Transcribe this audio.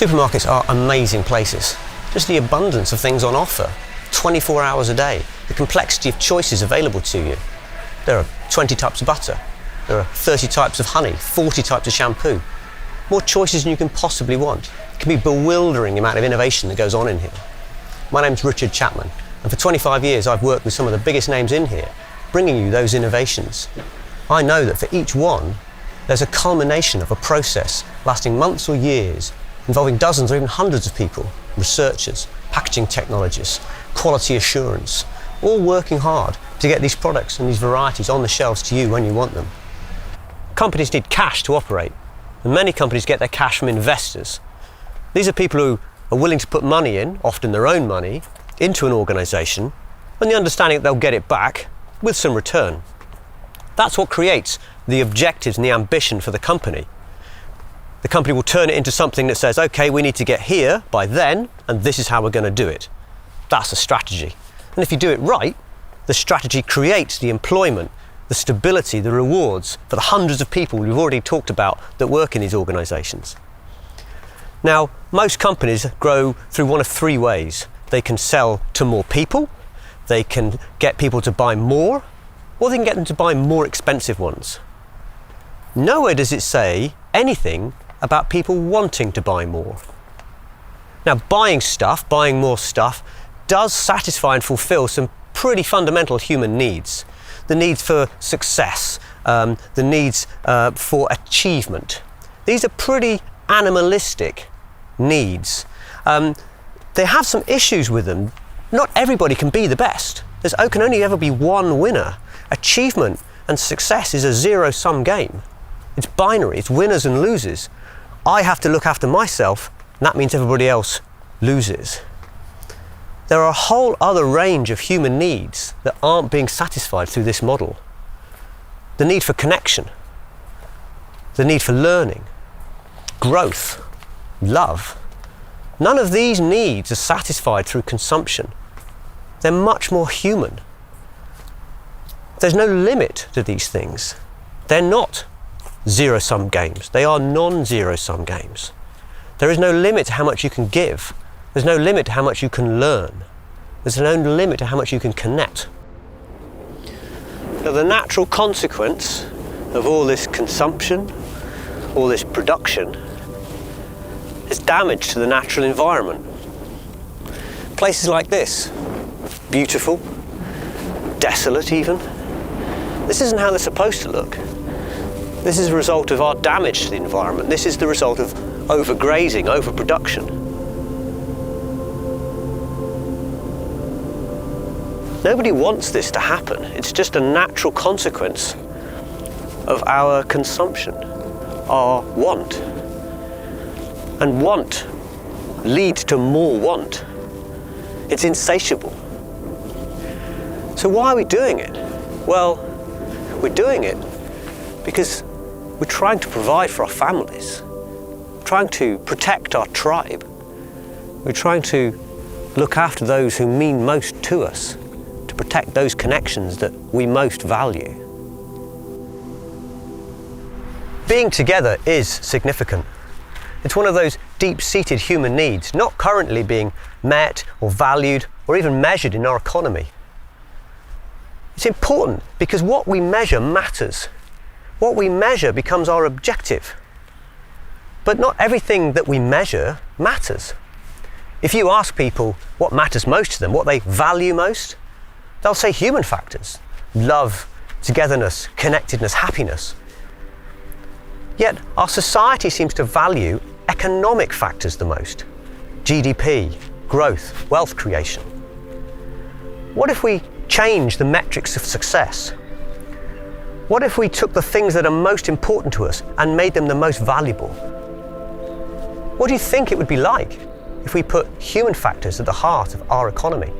Supermarkets are amazing places. Just the abundance of things on offer, 24 hours a day, the complexity of choices available to you. There are 20 types of butter, there are 30 types of honey, 40 types of shampoo. More choices than you can possibly want. It can be bewildering the amount of innovation that goes on in here. My name's Richard Chapman, and for 25 years I've worked with some of the biggest names in here, bringing you those innovations. I know that for each one, there's a culmination of a process lasting months or years, involving dozens or even hundreds of people, researchers, packaging technologists, quality assurance, all working hard to get these products and these varieties on the shelves to you when you want them. Companies need cash to operate, and many companies get their cash from investors. These are people who are willing to put money in, often their own money, into an organisation, and the understanding that they'll get it back with some return. That's what creates the objectives and the ambition for the company. The company will turn it into something that says, okay, we need to get here by then, and this is how we're going to do it. That's a strategy. And if you do it right, the strategy creates the employment, the stability, the rewards for the hundreds of people we've already talked about that work in these organisations. Now, most companies grow through one of three ways. They can sell to more people, they can get people to buy more, or they can get them to buy more expensive ones. Nowhere does it say anything about people wanting to buy more. Now, buying more stuff, does satisfy and fulfill some pretty fundamental human needs. The needs for success, the needs for achievement. These are pretty animalistic needs. They have some issues with them. Not everybody can be the best. There can only ever be one winner. Achievement and success is a zero-sum game. It's binary, it's winners and losers. I have to look after myself, and that means everybody else loses. There are a whole other range of human needs that aren't being satisfied through this model. The need for connection, the need for learning, growth, love. None of these needs are satisfied through consumption. They're much more human. There's no limit to these things. They're not zero-sum games. They are non-zero-sum games. There is no limit to how much you can give. There's no limit to how much you can learn. There's no limit to how much you can connect. Now, the natural consequence of all this consumption, all this production, is damage to the natural environment. Places like this, beautiful, desolate even, this isn't how they're supposed to look. This is a result of our damage to the environment. This is the result of overgrazing, overproduction. Nobody wants this to happen. It's just a natural consequence of our consumption, our want. And want leads to more want. It's insatiable. So why are we doing it? Well, we're doing it because we're trying to provide for our families, trying to protect our tribe. We're trying to look after those who mean most to us, to protect those connections that we most value. Being together is significant. It's one of those deep-seated human needs, not currently being met or valued or even measured in our economy. It's important because what we measure matters. What we measure becomes our objective. But not everything that we measure matters. If you ask people what matters most to them, what they value most, they'll say human factors: love, togetherness, connectedness, happiness. Yet our society seems to value economic factors the most: GDP, growth, wealth creation. What if we change the metrics of success? What if we took the things that are most important to us and made them the most valuable? What do you think it would be like if we put human factors at the heart of our economy?